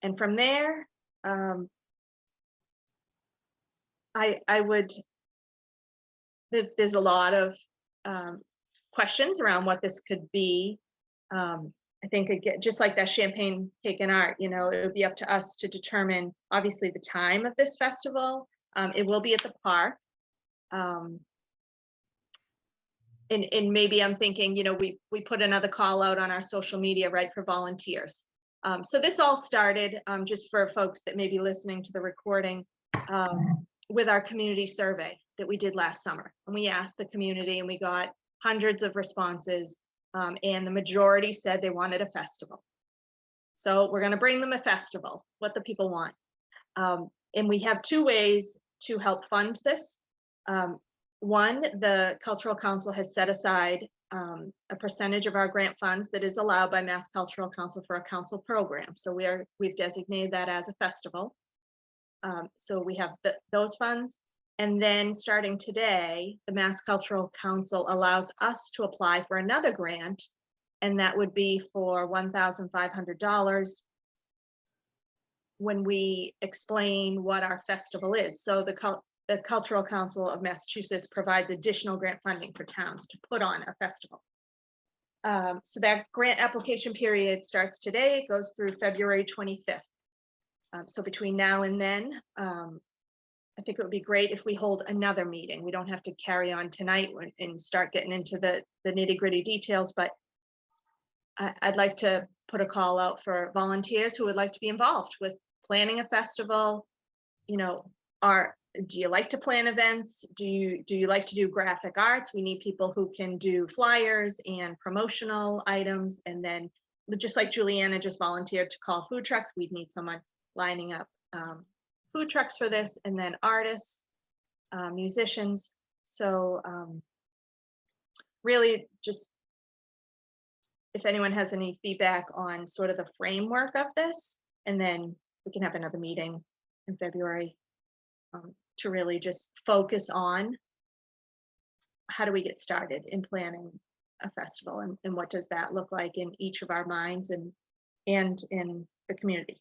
And from there, I would, there's a lot of questions around what this could be. I think again, just like that champagne cake and art, it would be up to us to determine, obviously, the time of this festival. It will be at the park. And maybe I'm thinking, we put another call out on our social media, right, for volunteers. So this all started, just for folks that may be listening to the recording, with our community survey that we did last summer. And we asked the community, and we got hundreds of responses, and the majority said they wanted a festival. So we're going to bring them a festival, what the people want. And we have 2 ways to help fund this. One, the Cultural Council has set aside a percentage of our grant funds that is allowed by Mass Cultural Council for a council program. So we've designated that as a festival. So we have those funds. And then starting today, the Mass Cultural Council allows us to apply for another grant, and that would be for $1,500 when we explain what our festival is. So the Cultural Council of Massachusetts provides additional grant funding for towns to put on a festival. So that grant application period starts today, it goes through February 25th. So between now and then, I think it would be great if we hold another meeting. We don't have to carry on tonight and start getting into the nitty-gritty details, but I'd like to put a call out for volunteers who would like to be involved with planning a festival. You know, do you like to plan events? Do you like to do graphic arts? We need people who can do flyers and promotional items. And then just like Juliana just volunteered to call food trucks, we'd need someone lining up food trucks for this, and then artists, musicians. So really just, if anyone has any feedback on sort of the framework of this, and then we can have another meeting in February to really just focus on how do we get started in planning a festival, and what does that look like in each of our minds and in the community.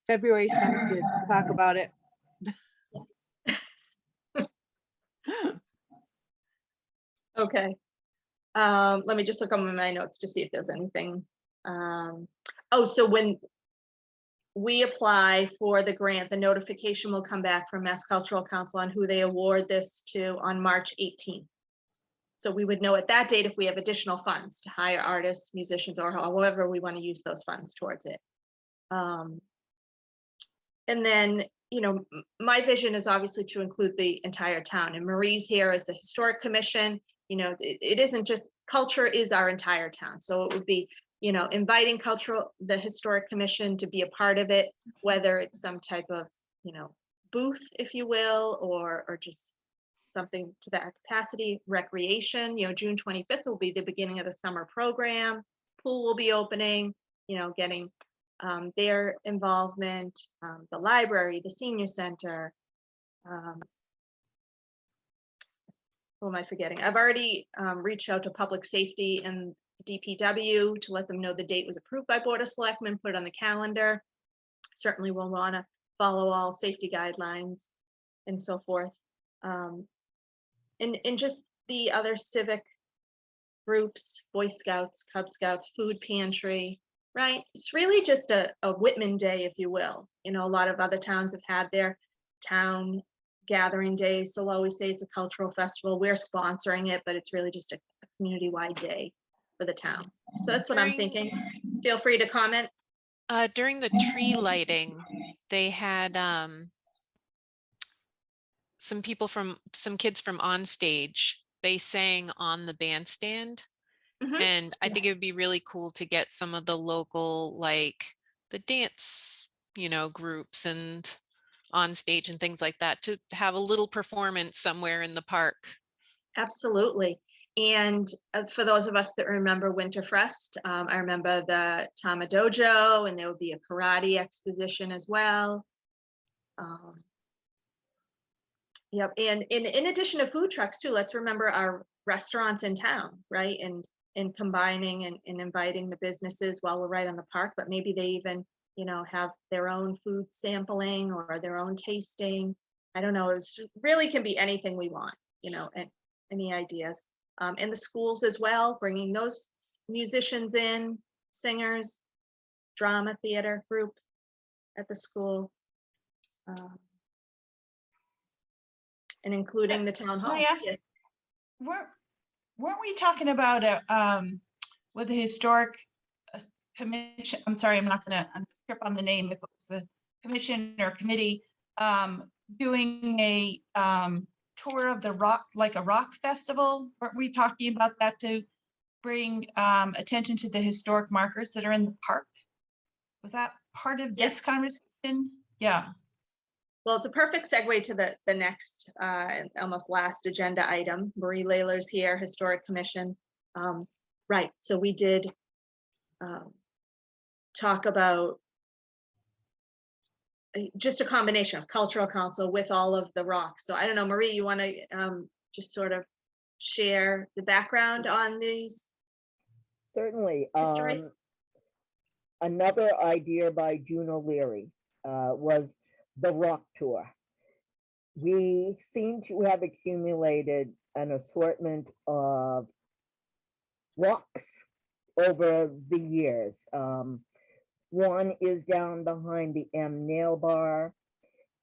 February sounds good. Let's talk about it. Okay. Let me just look on my notes to see if there's anything. Oh, so when we apply for the grant, the notification will come back from Mass Cultural Council on who they award this to on March 18th. So we would know at that date if we have additional funds to hire artists, musicians, or however we want to use those funds towards it. And then, you know, my vision is obviously to include the entire town, and Marie's here as the Historic Commission. You know, it isn't just culture is our entire town. So it would be, you know, inviting the Historic Commission to be a part of it, whether it's some type of, you know, booth, if you will, or just something to that capacity. Recreation, you know, June 25th will be the beginning of the summer program. Pool will be opening, you know, getting their involvement, the library, the senior center. Who am I forgetting? I've already reached out to public safety and the DPW to let them know the date was approved by Board of Selectmen, put it on the calendar. Certainly we'll want to follow all safety guidelines and so forth. And just the other civic groups, Boy Scouts, Cub Scouts, food pantry, right? It's really just a Whitman day, if you will. You know, a lot of other towns have had their town gathering days. So while we say it's a cultural festival, we're sponsoring it, but it's really just a community-wide day for the town. So that's what I'm thinking. Feel free to comment. During the tree lighting, they had some kids from On Stage. They sang on the bandstand. Mhm. And I think it would be really cool to get some of the local, like the dance, you know, groups and On Stage and things like that to have a little performance somewhere in the park. Absolutely. And for those of us that remember Winterfest, I remember the Tama Dojo, and there would be a karate exposition as well. Yep. And in addition to food trucks too, let's remember our restaurants in town, right? And combining and inviting the businesses while we're right on the park, but maybe they even, you know, have their own food sampling or their own tasting. I don't know. It really can be anything we want, you know, and any ideas. And the schools as well, bringing those musicians in, singers, drama theater group at the school. And including the town hall. Can I ask, Yes. weren't we talking about with the historic commission? I'm sorry, I'm gonna trip on the name, if it was the commission or committee, doing a tour of the rock, like a rock festival. Weren't we talking about that to bring attention to the historic markers that are in the park? Was that part of this conversation? Yeah. Well, it's a perfect segue to the next, almost last agenda item. Marie Layler's here, Historic Commission. Right, so we did talk about just a combination of cultural council with all of the rocks. So I don't know, Marie, you want to just sort of share the background on these? Certainly. History? Another idea by June O'Leary was the rock tour. We seem to have accumulated an assortment of rocks over the years. One is down behind the M Nail Bar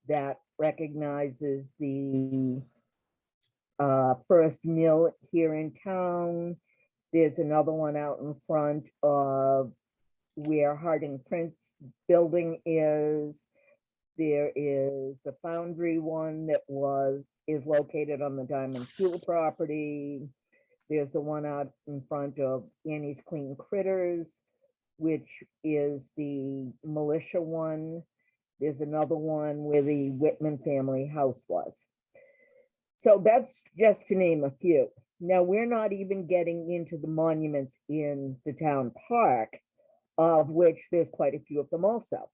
that recognizes the first mill here in town. There's another one out in front of where Harding Prince building is. There is the foundry one that is located on the Diamond Fuel property. There's the one out in front of Annie's Clean Critters, which is the militia one. There's another one where the Whitman family house was. So that's just to name a few. Now, we're not even getting into the monuments in the town park, of which there's quite a few of them also.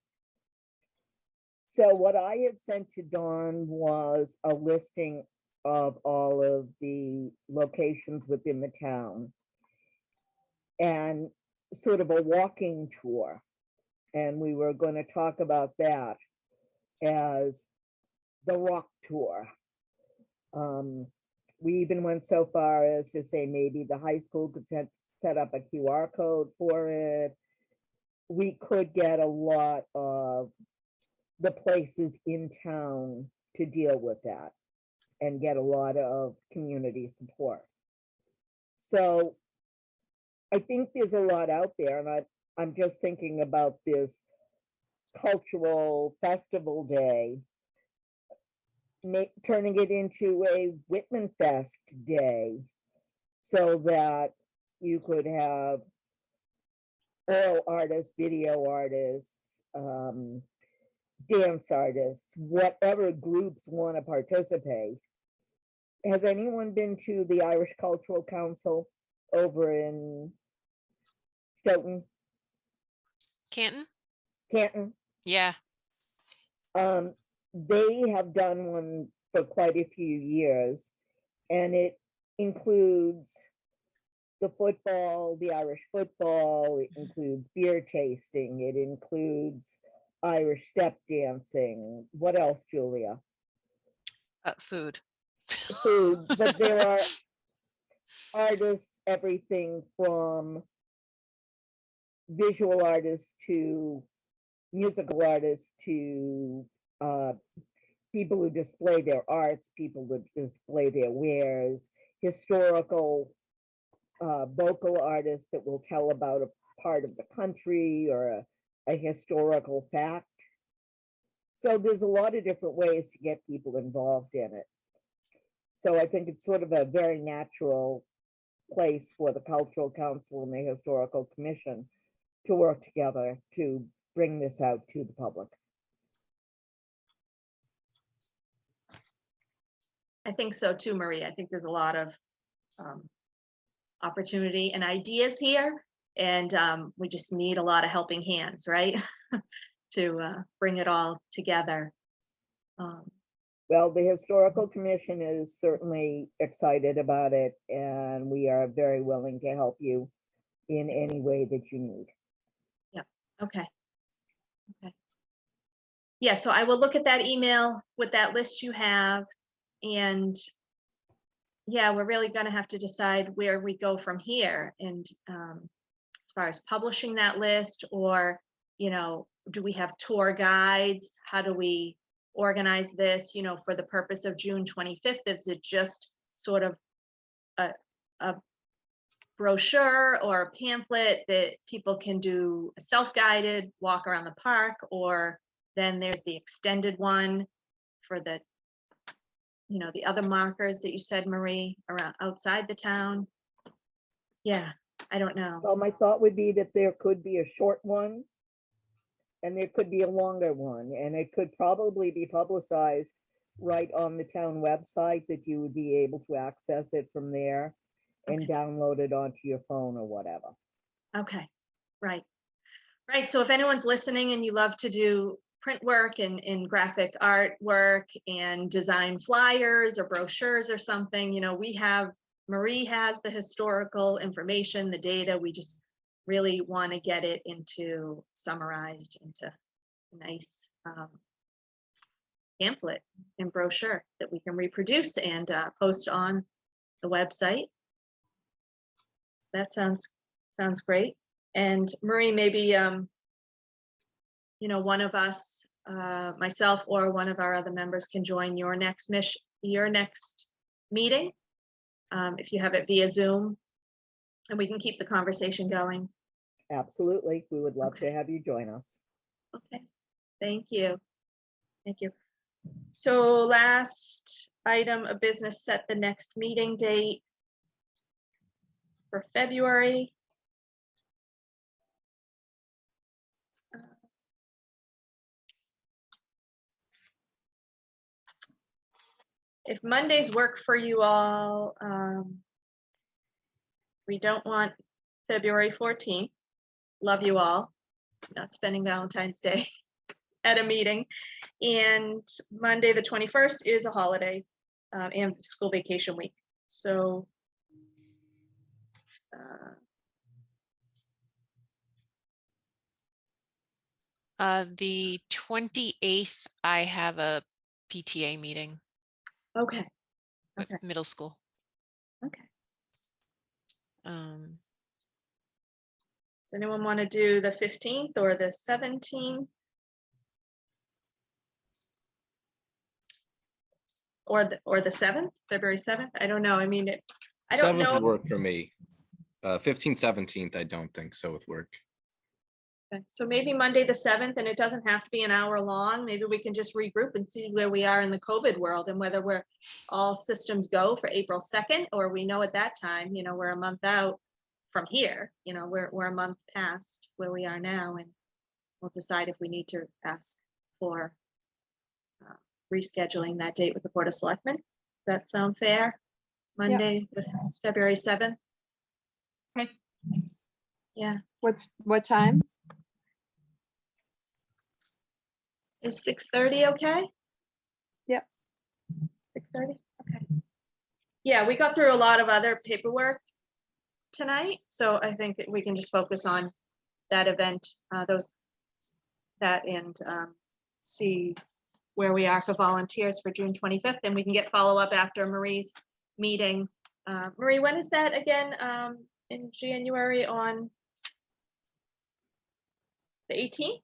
So what I had sent to Dawn was a listing of all of the locations within the town and sort of a walking tour. And we were going to talk about that as the rock tour. We even went so far as to say maybe the high school could set up a QR code for it. We could get a lot of the places in town to deal with that and get a lot of community support. So I think there's a lot out there, and I'm just thinking about this cultural festival day, turning it into a Whitman Fest day so that you could have oral artists, video artists, dance artists, whatever groups want to participate. Has anyone been to the Irish Cultural Council over in Stoughton? Canton? Canton? Yeah. They have done one for quite a few years, and it includes the football, the Irish football, it includes beer tasting, it includes Irish step dancing. What else, Julia? Food. Food, but there are artists, everything from visual artists to musical artists to people who display their arts, people who display their wares, historical vocal artists that will tell about a part of the country or a historical fact. So there's a lot of different ways to get people involved in it. So I think it's sort of a very natural place for the Cultural Council and the Historical Commission to work together to bring this out to the public. I think so too, Marie. I think there's a lot of opportunity and ideas here, and we just need a lot of helping hands, right? To bring it all together. Well, the Historical Commission is certainly excited about it, and we are very willing to help you in any way that you need. Okay. Okay. Yeah, so I will look at that email with that list you have, and yeah, we're really going to have to decide where we go from here. And as far as publishing that list, or, you know, do we have tour guides? How do we organize this, you know, for the purpose of June 25th? Is it just sort of a brochure or a pamphlet that people can do a self-guided walk around the park, or then there's the extended one for the, you know, the other markers that you said, Marie, around outside the town? Yeah, I don't know. Well, my thought would be that there could be a short one and there could be a longer one, and it could probably be publicized right on the town website that you would be able to access it from there and Okay. download it onto your phone or whatever. Okay, right. Right, so if anyone's listening and you love to do print work and graphic art work and design flyers or brochures or something, Marie has the historical information, the data. We just really want to get it summarized into a nice pamphlet and brochure that we can reproduce and post on the website. That sounds great. And Marie, maybe one of us, myself or one of our other members, can join your next meeting, if you have it via Zoom, and we can keep the conversation going. Absolutely. We would love to have you join us. Okay, thank you. So last item of business, set the next meeting date for February. If Mondays work for you all, we don't want February 14th. Love you all. Not spending Valentine's Day at a meeting. And Monday, the 21st is a holiday and school vacation week. So The 28th, I have a PTA meeting okay. with Okay. middle school. Okay. Um, Does anyone want to do the 15th or the 17th? Or the 7th, February 7th? I don't know. I mean, I don't 7th know. would work for me. 15th, 17th, I don't think so with work. Okay, so maybe Monday, the 7th, and it doesn't have to be an hour long. Maybe we can just regroup and see where we are in the COVID world and whether we're all systems go for April 2nd, or we know at that time, we're a month out from here, we're a month past where we are now, and we'll decide if we need to ask for rescheduling that date with the Board of Selectmen. Does that sound fair? Monday, this is February 7th. Okay. Yeah. What time? Is 6:30 okay? Yep. 6:30, okay. Yeah, we got through a lot of other paperwork tonight, so I think we can just focus on that event, and see where we are for volunteers for June 25th, and we can get follow-up after Marie's meeting. Marie, when is that again? In January on the 18th?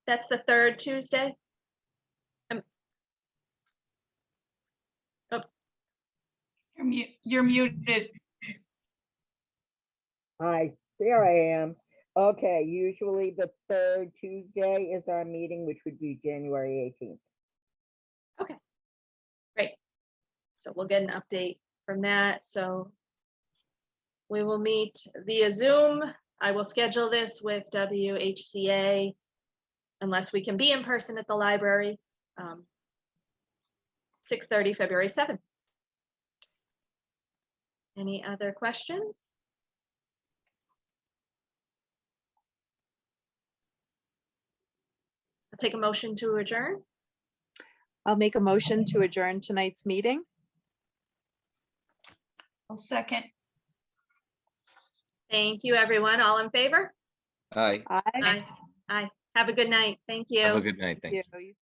That's the third Tuesday? You're muted. Hi, there I am. Okay, usually the third Tuesday is our meeting, which would be January 18th. Okay, great. So we'll get an update from that. So we will meet via Zoom. I will schedule this with WHCA unless we can be in person at the library. 6:30, February 7th. Any other questions? I'll take a motion to adjourn. I'll make a motion to adjourn tonight's meeting. I'll second. Thank you, everyone. All in favor? Aye. Aye. Aye. Aye. Have a good night. Thank you. Have a good night. Thank you. You